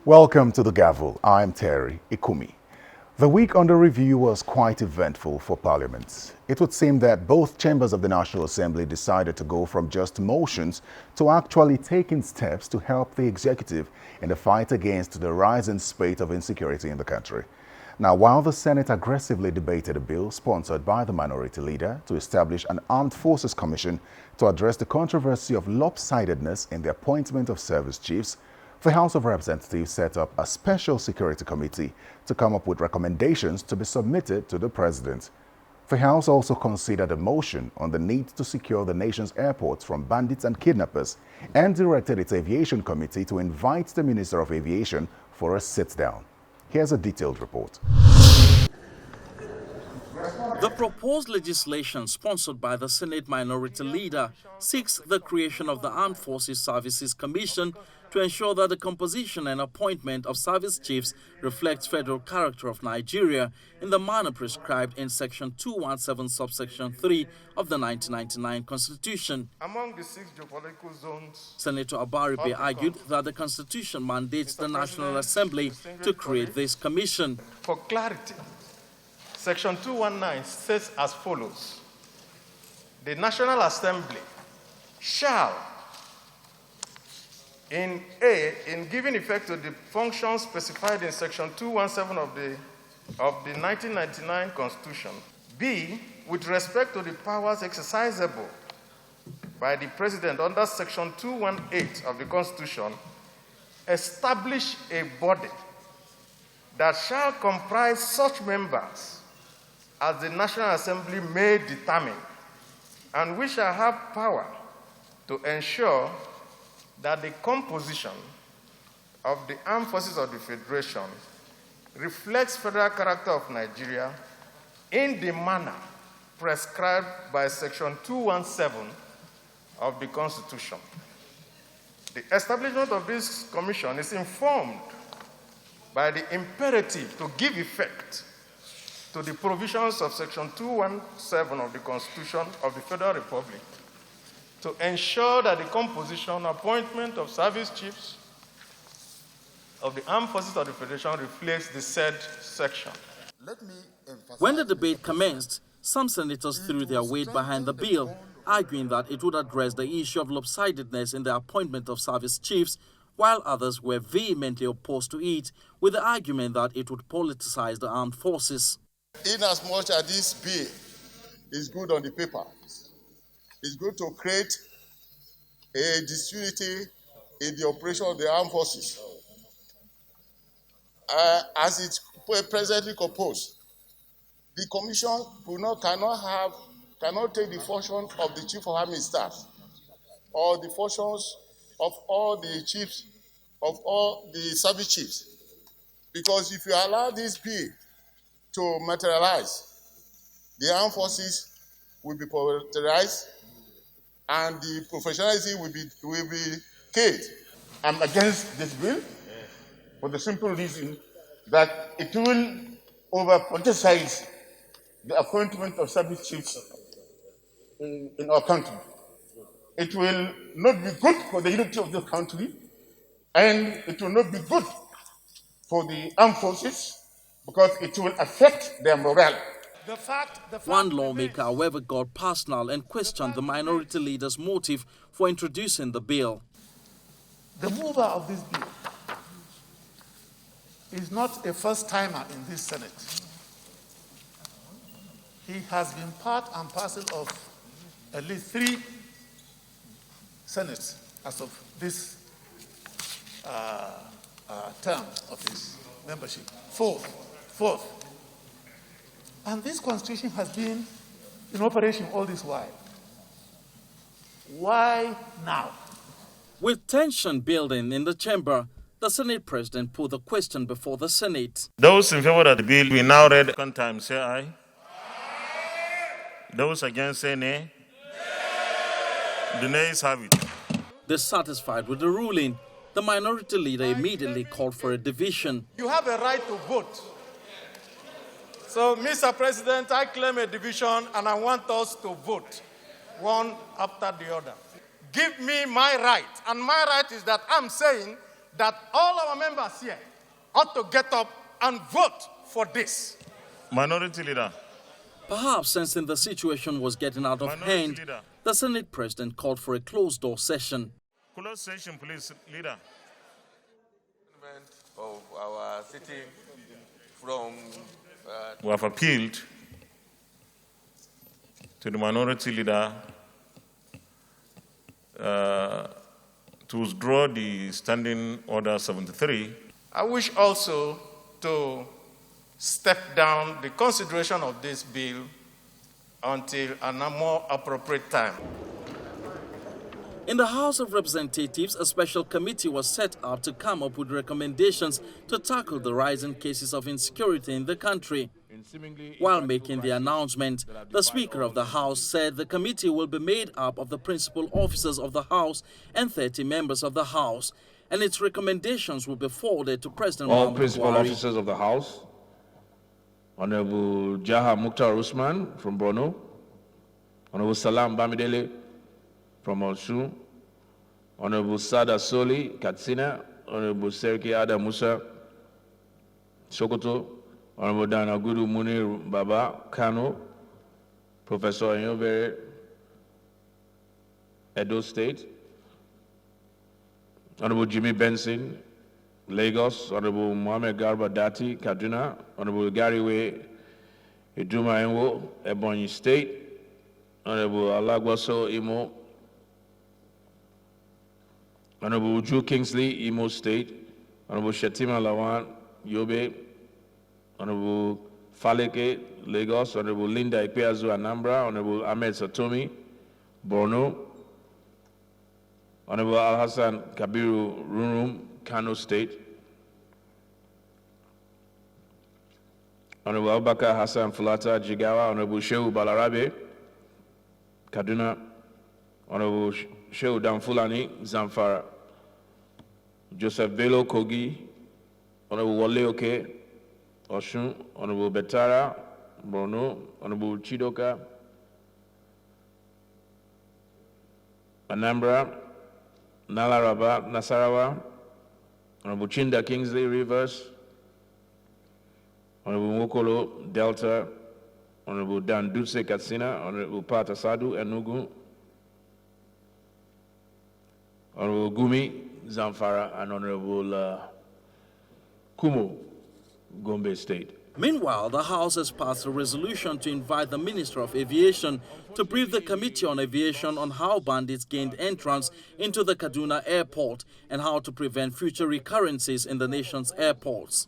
Welcome to the Gavel. I'm Terry Ikumi. The week under review was quite eventful for Parliament. It would seem that both chambers of the National Assembly decided to go from just motions to actually taking steps to help the executive in the fight against the rising spate of insecurity in the country. Now, while the Senate aggressively debated a bill sponsored by the minority leader to establish an Armed Forces Commission to address the controversy of lopsidedness in the appointment of service chiefs, the House of Representatives set up a special security committee to come up with recommendations to be submitted to the President. The House also considered a motion on the need to secure the nation's airports from bandits and kidnappers and directed its Aviation Committee to invite the Minister of Aviation for a sit-down. Here's a detailed report. The proposed legislation, sponsored by the Senate Minority Leader, seeks the creation of the Armed Forces Services Commission to ensure that the composition and appointment of service chiefs reflects federal character of Nigeria in the manner prescribed in Section 217, subsection 3 of the 1999 Constitution. Among the 6 geopolitical zones, Senator Abaribe argued that the Constitution mandates the National Assembly to create this commission. For clarity, Section 219 says as follows: the National Assembly shall, in giving effect to the functions specified in Section 217 of the 1999 Constitution, B, with respect to the powers exercisable by the President under Section 218 of the Constitution, establish a body that shall comprise such members as the National Assembly may determine, and we shall have power to ensure that the composition of the armed forces of the Federation reflects federal character of Nigeria in the manner prescribed by Section 217 of the Constitution. The establishment of this commission is informed by the imperative to give effect to the provisions of Section 217 of the Constitution of the Federal Republic to ensure that the composition, appointment of service chiefs of the Armed Forces of the Federation reflects the said section. When the debate commenced, some senators threw their weight behind the bill, arguing that it would address the issue of lopsidedness in the appointment of service chiefs, while others were vehemently opposed to it, with the argument that it would politicize the armed forces. Inasmuch as this bill is good on the paper, it's good to create a disunity in the operation of the armed forces. As it's presently composed, the commission cannot take the function of the chief of army staff or the functions of all the chiefs, of all the service chiefs. Because if you allow this bill to materialize, the armed forces will be polarized and the professionalism will be killed. I'm against this bill for the simple reason that it will over-politicize the appointment of service chiefs in our country. It will not be good for the unity of the country, and it will not be good for the armed forces because it will affect their morale. One lawmaker, however, got personal and questioned the minority leader's motive for introducing the bill. The mover of this bill is not a first-timer in this Senate. He has been part and parcel of at least 3 Senates as of this term of his membership. Fourth. And this Constitution has been in operation all this while. Why now? With tension building in the chamber, the Senate President put the question before the Senate. Those in favor of the bill we now read second time, say aye. Those against, say nay. The nays have it. Dissatisfied with the ruling, the minority leader immediately called for a division. You have a right to vote. So, Mr. President, I claim a division and I want us to vote one after the other. Give me my right. And my right is that I'm saying that all our members here ought to get up and vote for this. Minority Leader. Perhaps sensing the situation was getting out of Minority hand, Leader. the Senate President called for a closed-door session. Close session, please, Leader. Of our city from We have appealed to the Minority Leader to withdraw the Standing Order 73. I wish also to step down the consideration of this bill until a more appropriate time. In the House of Representatives, a special committee was set up to come up with recommendations to tackle the rising cases of insecurity in the country. While making the announcement, the Speaker of the House said the committee will be made up of the principal officers of the House and 30 members of the House, and its recommendations will be forwarded to President All Muhammadu principal Buhari. officers of the House, Honorable Jaha Mukhtar Usman from Borno, Honorable Salam Bamidele from Osun, Honorable Sada Soli, Katsina, Honorable Serki Adam Musa, Sokoto, Honorable Dana Gudu Munir Baba, Kano, Professor Enyobere, Edo State, Honorable Jimmy Benson, Lagos, Honorable Mohamed Garba Dati, Kaduna, Honorable Gariwe Iduma Enwo, Ebonyi State, Honorable Alagwaso Imo, Honorable Uju Kingsley, Imo State, Honorable Shetima Lawan, Yobe, Honorable Faleke, Lagos, Honorable Linda Ikpeazu, Anambra, Honorable Ahmed Satomi, Borno, Honorable Al-Hassan Kabiru Rurum, Kano State, Honorable Abubakar Hassan Fulata, Jigawa, Honorable Shehu Balarabe, Kaduna, Honorable Shehu Damfulani, Zamfara, Joseph Bello Kogi, Honorable Wale Oke, Oshun, Honorable Betara, Borno, Honorable Chidoka, Anambra, Nalaraba, Nasarawa, Honorable Chinda Kingsley, Rivers, Honorable Mokolo, Delta, Honorable Dan Dutse, Katsina, Honorable Pata Sadu, Enugu, Honorable Gumi, Zamfara, and Honorable Kumo, Gombe State. Meanwhile, the House has passed a resolution to invite the Minister of Aviation to brief the Committee on Aviation on how bandits gained entrance into the Kaduna airport and how to prevent future recurrences in the nation's airports.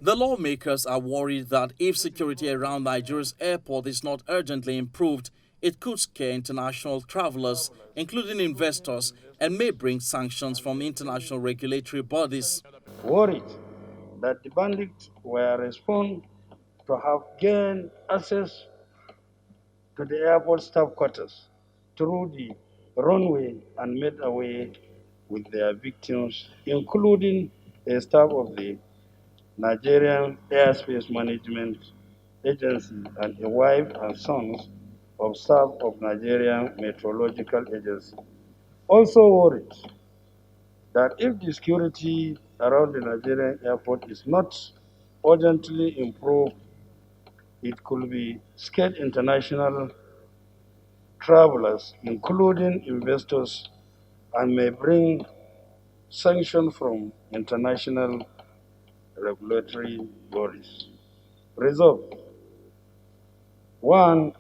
The lawmakers are worried that if security around Nigeria's airport is not urgently improved, it could scare international travelers, including investors, and may bring sanctions from international regulatory bodies. Worried that the bandits were respond to have gained access to the airport staff quarters through the runway and made away with their victims, including a staff of the Nigerian Airspace Management Agency and a wife and sons of staff of Nigerian Meteorological Agency. Also worried that if the security around the Nigerian airport is not urgently improved, it could be scared international travelers, including investors, and may bring sanctions from international regulatory bodies. Result: one,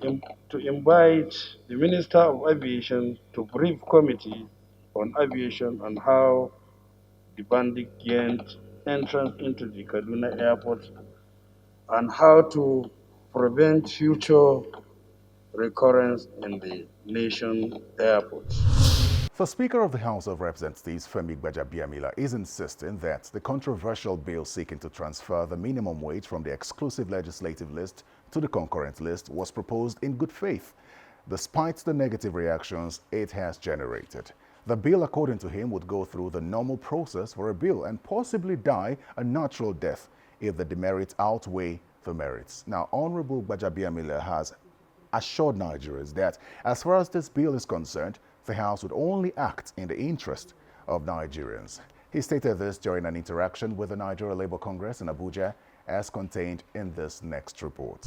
to invite the Minister of Aviation to brief Committee on Aviation on how the bandit gained entrance into the Kaduna airport and how to prevent future recurrence in the nation airports. The Speaker of the House of Representatives, Femi Gbajabiamila, is insisting that the controversial bill seeking to transfer the minimum wage from the exclusive legislative list to the concurrent list was proposed in good faith, despite the negative reactions it has generated. The bill, according to him, would go through the normal process for a bill and possibly die a natural death if the demerits outweigh the merits. Now, Honorable Gbajabiamila has assured Nigerians that as far as this bill is concerned, the House would only act in the interest of Nigerians. He stated this during an interaction with the Nigeria Labour Congress in Abuja, as contained in this next report.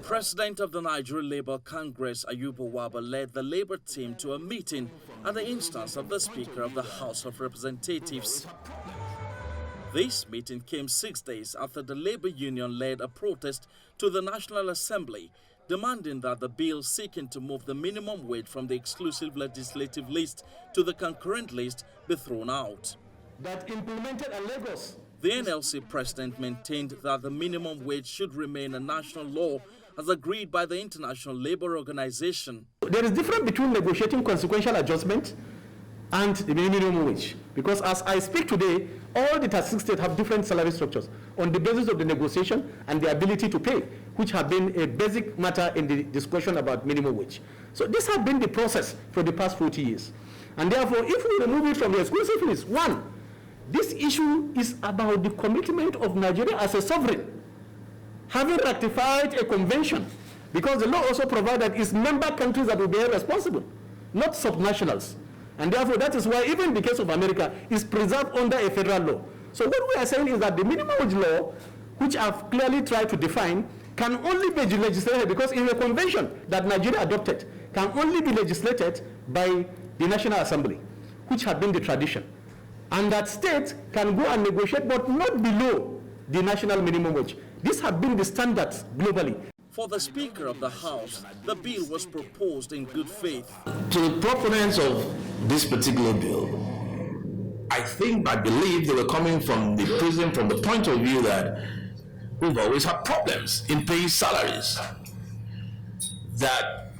President of the Nigeria Labour Congress, Ayuba Waba, led the Labour team to a meeting at the instance of the Speaker of the House of Representatives. This meeting came 6 days after the Labour Union led a protest to the National Assembly, demanding that the bill seeking to move the minimum wage from the exclusive legislative list to the concurrent list be thrown out. That implemented a Lagos. The NLC president maintained that the minimum wage should remain a national law as agreed by the International Labour Organization. There is difference between negotiating consequential adjustment and the minimum wage, because as I speak today, all the 36 states have different salary structures on the basis of the negotiation and the ability to pay, which have been a basic matter in the discussion about minimum wage. So this has been the process for the past 40 years. And therefore, if we remove it from the exclusive list, one, this issue is about the commitment of Nigeria as a sovereign, having ratified a convention, because the law also provides that it's member countries that will be held responsible, not subnationals. And therefore, that is why even in the case of America, is preserved under a federal law. So what we are saying is that the minimum wage law, which I've clearly tried to define, can only be legislated, because in a convention that Nigeria adopted, can only be legislated by the National Assembly, which had been the tradition. And that states can go and negotiate, but not below the national minimum wage. These have been the standards globally. For the Speaker of the House, the bill was proposed in good faith. To the proponents of this particular bill, I believe they were coming from the prism, from the point of view that we've always had problems in paying salaries, that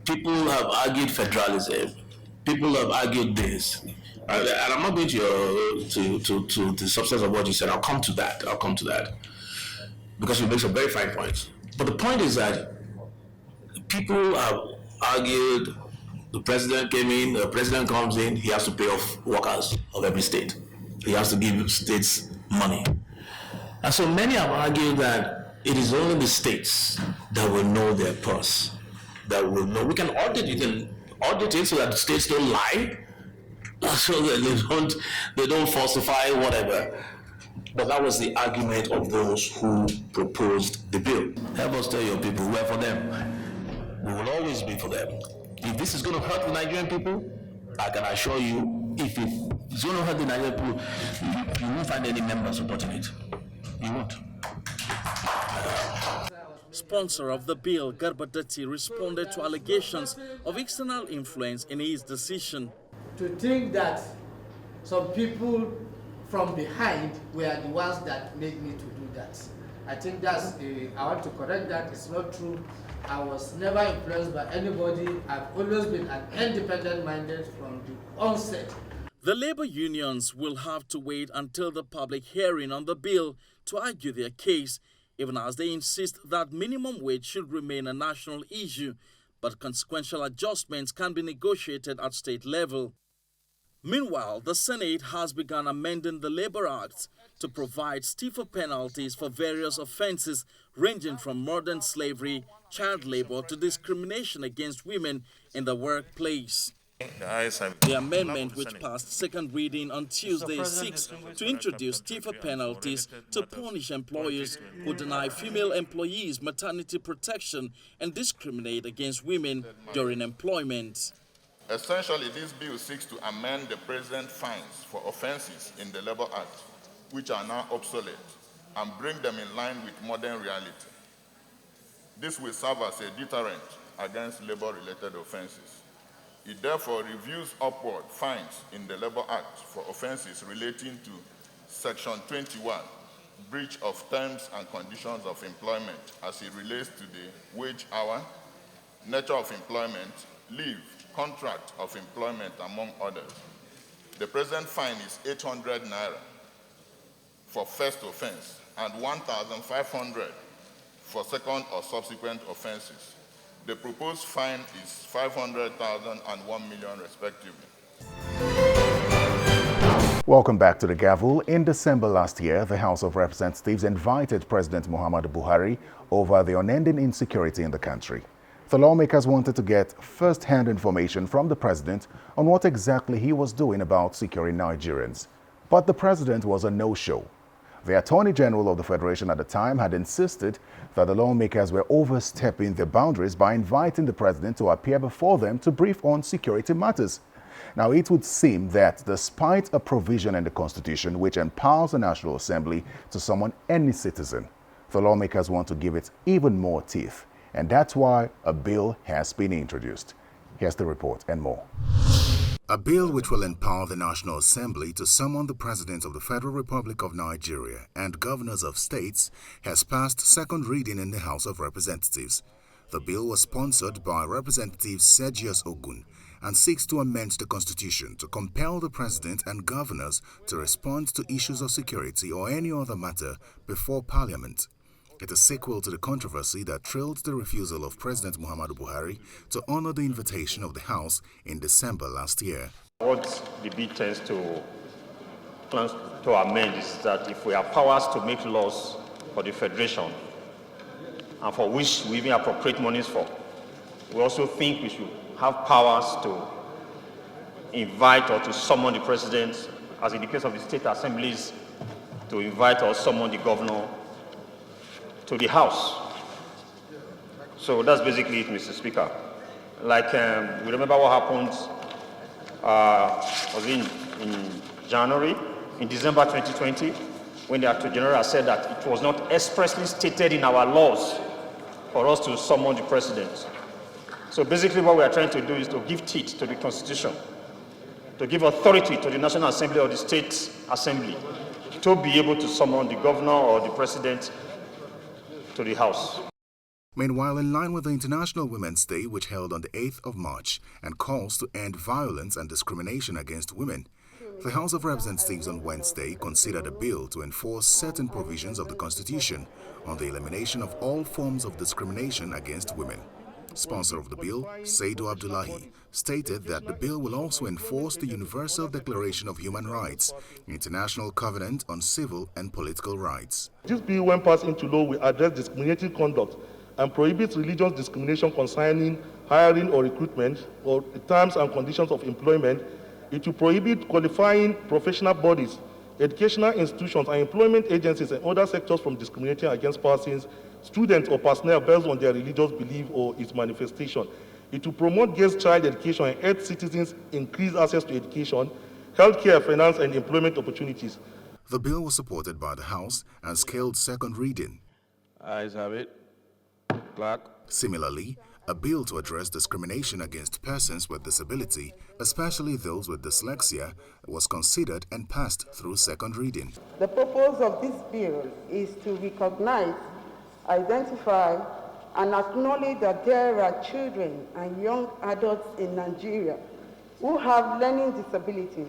people have argued federalism, people have argued this. And I'm not going to the substance of what you said. I'll come to that, because you make some very fine points. But the point is that people have argued, the president came in, the president comes in, he has to pay off workers of every state. He has to give states money. And so many have argued that it is only the states that will know their purse, that will know. We can audit it so that the states don't lie, so that they don't falsify whatever. But that was the argument of those who proposed the bill. Help us tell your people we're for them. We will always be for them. If this is going to hurt the Nigerian people, I can assure you, if it's going to hurt the Nigerian people, you won't find any members supporting it. You won't. Sponsor of the bill, Garba Datti, responded to allegations of external influence in his decision. To think that some people from behind were the ones that made me to do that. I think I want to correct that. It's not true. I was never influenced by anybody. I've always been an independent-minded from the onset. The labor unions will have to wait until the public hearing on the bill to argue their case, even as they insist that minimum wage should remain a national issue, but consequential adjustments can be negotiated at state level. Meanwhile, the Senate has begun amending the Labour Act to provide stiffer penalties for various offences ranging from modern slavery, child labour to discrimination against women in the workplace. The amendment, which passed second reading on Tuesday, seeks to introduce stiffer penalties to punish employers who deny female employees maternity protection and discriminate against women during employment. Essentially, this bill seeks to amend the present fines for offences in the Labour Act, which are now obsolete, and bring them in line with modern reality. This will serve as a deterrent against labour-related offences. It therefore reviews upward fines in the Labour Act for offences relating to Section 21, breach of terms and conditions of employment as it relates to the wage hour, nature of employment, leave, contract of employment, among others. The present fine is 800 naira for first offense and 1,500 for second or subsequent offenses. The proposed fine is 500,000 and 1 million respectively. Welcome back to the Gavel. In December last year, the House of Representatives invited President Muhammadu Buhari over the unending insecurity in the country. The lawmakers wanted to get first-hand information from the president on what exactly he was doing about securing Nigerians. But the president was a no-show. The Attorney General of the Federation at the time had insisted that the lawmakers were overstepping their boundaries by inviting the president to appear before them to brief on security matters. Now, it would seem that despite a provision in the Constitution which empowers the National Assembly to summon any citizen, the lawmakers want to give it even more teeth. And that's why a bill has been introduced. Here's the report and more. A bill which will empower the National Assembly to summon the President of the Federal Republic of Nigeria and governors of states has passed second reading in the House of Representatives. The bill was sponsored by Representative Sergius Ogun and seeks to amend the Constitution to compel the President and governors to respond to issues of security or any other matter before Parliament. It is a sequel to the controversy that trailed the refusal of President Muhammadu Buhari to honor the invitation of the House in December last year. What the bill tends to amend is that if we have powers to make laws for the Federation, and for which we even appropriate monies for, we also think we should have powers to invite or to summon the President, as in the case of the state assemblies, to invite or summon the governor to the House. So that's basically it, Mr. Speaker. Like, we remember what happened was in January, in December 2020, when the Attorney General said that it was not expressly stated in our laws for us to summon the President. So basically what we are trying to do is to give teeth to the Constitution, to give authority to the National Assembly or the State Assembly to be able to summon the governor or the President to the House. Meanwhile, in line with the International Women's Day, which held on the 8th of March and calls to end violence and discrimination against women, the House of Representatives on Wednesday considered a bill to enforce certain provisions of the Constitution on the elimination of all forms of discrimination against women. Sponsor of the bill, Saidu Abdullahi, stated that the bill will also enforce the Universal Declaration of Human Rights, International Covenant on Civil and Political Rights. This bill, when passed into law, will address discriminatory conduct and prohibit religious discrimination concerning hiring or recruitment or the terms and conditions of employment. It will prohibit qualifying professional bodies, educational institutions, and employment agencies and other sectors from discriminating against persons, students, or personnel based on their religious belief or its manifestation. It will promote girls' child education and help citizens increase access to education, healthcare, finance, and employment opportunities. The bill was supported by the House and scaled second reading. Ayes have it. Clerk. Similarly, a bill to address discrimination against persons with disability, especially those with dyslexia, was considered and passed through second reading. The purpose of this bill is to recognize, identify, and acknowledge that there are children and young adults in Nigeria who have learning disabilities,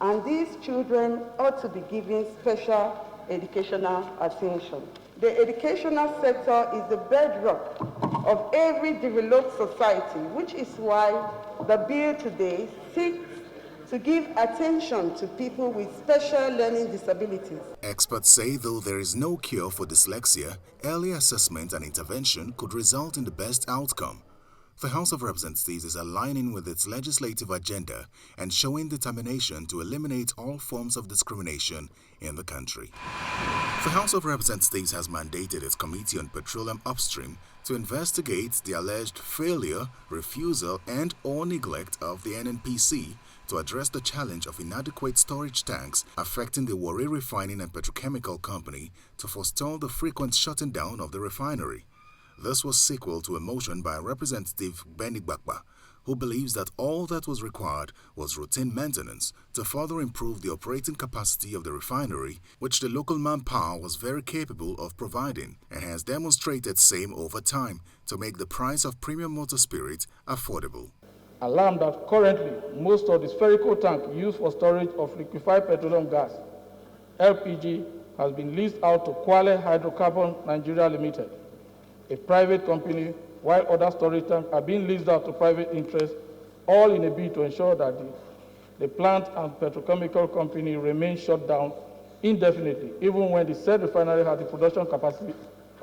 and these children ought to be given special educational attention. The educational sector is the bedrock of every developed society, which is why the bill today seeks to give attention to people with special learning disabilities. Experts say though there is no cure for dyslexia, early assessment and intervention could result in the best outcome. The House of Representatives is aligning with its legislative agenda and showing determination to eliminate all forms of discrimination in the country. The House of Representatives has mandated its Committee on Petroleum Upstream to investigate the alleged failure, refusal, and/or neglect of the NNPC to address the challenge of inadequate storage tanks affecting the Warri Refining and Petrochemical Company to forestall the frequent shutting down of the refinery. This was sequel to a motion by Representative Benny Bakba, who believes that all that was required was routine maintenance to further improve the operating capacity of the refinery, which the local manpower was very capable of providing and has demonstrated same over time to make the price of premium motor spirit affordable. Alarmed that currently most of the spherical tank used for storage of liquefied petroleum gas, LPG, has been leased out to Kwale Hydrocarbon Nigeria Limited, a private company, while other storage tanks are being leased out to private interests, all in a bid to ensure that the plant and petrochemical company remain shut down indefinitely, even when the said refinery has a production capacity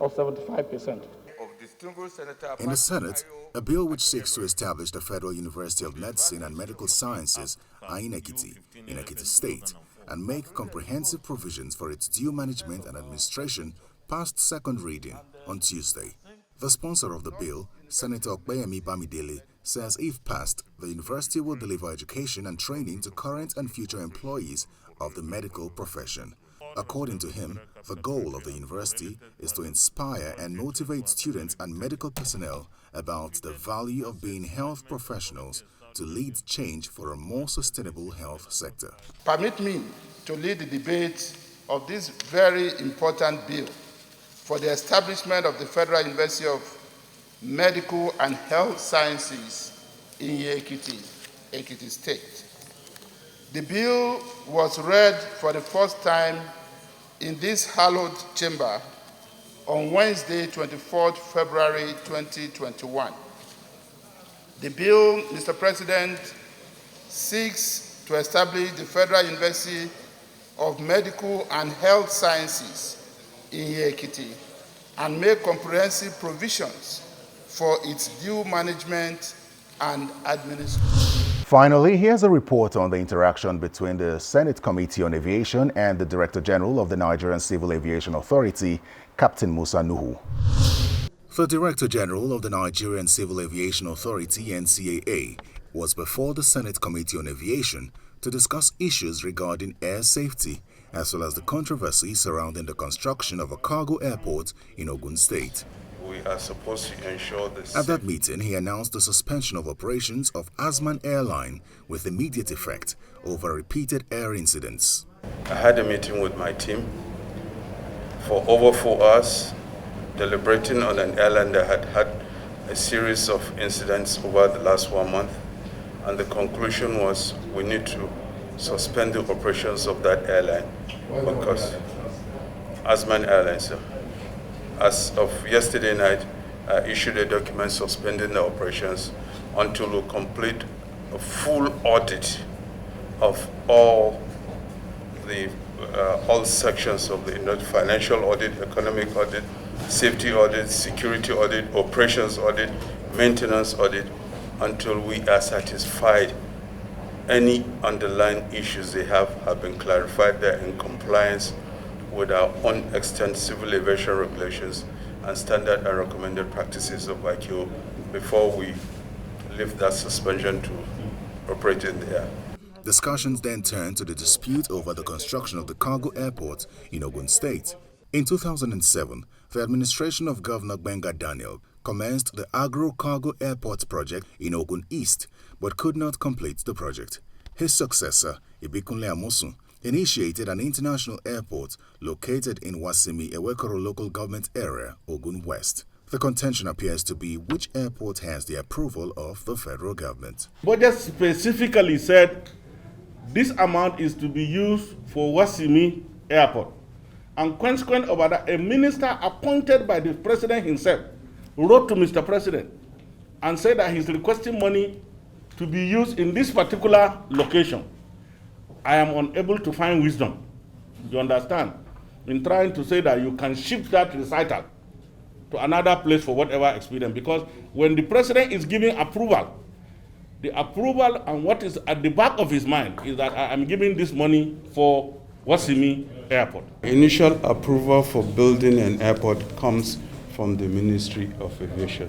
of 75%. Of this distinguished Senator In the Senate, a bill which seeks to establish the Federal University of Medicine and Medical Sciences in Ekiti State, and make comprehensive provisions for its due management and administration passed second reading on Tuesday. The sponsor of the bill, Senator Okpeyemi Bamidele, says if passed, the university will deliver education and training to current and future employees of the medical profession. According to him, the goal of the university is to inspire and motivate students and medical personnel about the value of being health professionals to lead change for a more sustainable health sector. Permit me to lead the debate of this very important bill for the establishment of the Federal University of Medical and Health Sciences in Ekiti State. The bill was read for the first time in this hallowed chamber on Wednesday, 24th February 2021. The bill, Mr. President, seeks to establish the Federal University of Medical and Health Sciences in Ekiti and make comprehensive provisions for its due management and administration. Finally, here's a report on the interaction between the Senate Committee on Aviation and the Director General of the Nigerian Civil Aviation Authority, Captain Musa Nuhu. The Director General of the Nigerian Civil Aviation Authority, NCAA, was before the Senate Committee on Aviation to discuss issues regarding air safety, as well as the controversy surrounding the construction of a cargo airport in Ogun State. We are supposed to ensure this. At that meeting, he announced the suspension of operations of Azman Airline with immediate effect over repeated air incidents. I had a meeting with my team for over 4 hours, deliberating on an airline that had had a series of incidents over the last 1 month, and the conclusion was we need to suspend the operations of that airline because Azman Airlines, sir. As of yesterday night, I issued a document suspending the operations until we complete a full audit of all sections of the financial audit, economic audit, safety audit, security audit, operations audit, maintenance audit, until we are satisfied any underlying issues they have been clarified, they're in compliance with our own extant civil aviation regulations and standard and recommended practices of ICAO before we lift that suspension to operate in the air. Discussions then turned to the dispute over the construction of the cargo airport in Ogun State. In 2007, the administration of Governor Benga Daniel commenced the Agro Cargo Airport project in Ogun East, but could not complete the project. His successor, Ibikunle Amosun, initiated an international airport located in Wasimi, Ewekoro local government area, Ogun West. The contention appears to be which airport has the approval of the federal government. Budget specifically said this amount is to be used for Wasimi Airport. And consequent over that, a minister appointed by the president himself wrote to Mr. President and said that he's requesting money to be used in this particular location. I am unable to find wisdom, you understand, in trying to say that you can shift that recital to another place for whatever expedient. Because when the president is giving approval, the approval and what is at the back of his mind is that I am giving this money for Wasimi Airport. Initial approval for building an airport comes from the Ministry of Aviation.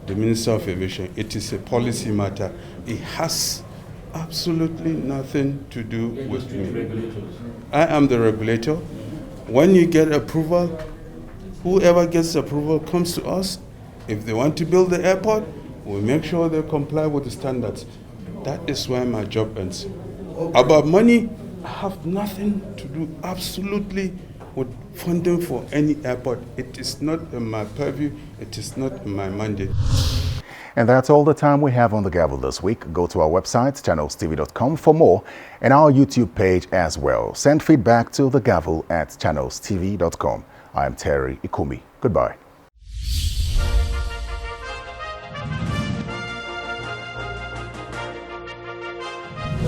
The Minister of Aviation, it is a policy matter. It has absolutely nothing to do with me. I am the regulator. When you get approval, whoever gets approval comes to us. If they want to build the airport, we make sure they comply with the standards. That is where my job ends. About money, I have nothing to do absolutely with funding for any airport. It is not in my purview. It is not in my mandate. And that's all the time we have on The Gavel this week. Go to our website, channelstv.com, for more, and our YouTube page as well. Send feedback to thegavel@channelstv.com. I'm Terry Ikumi. Goodbye.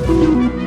Thank you.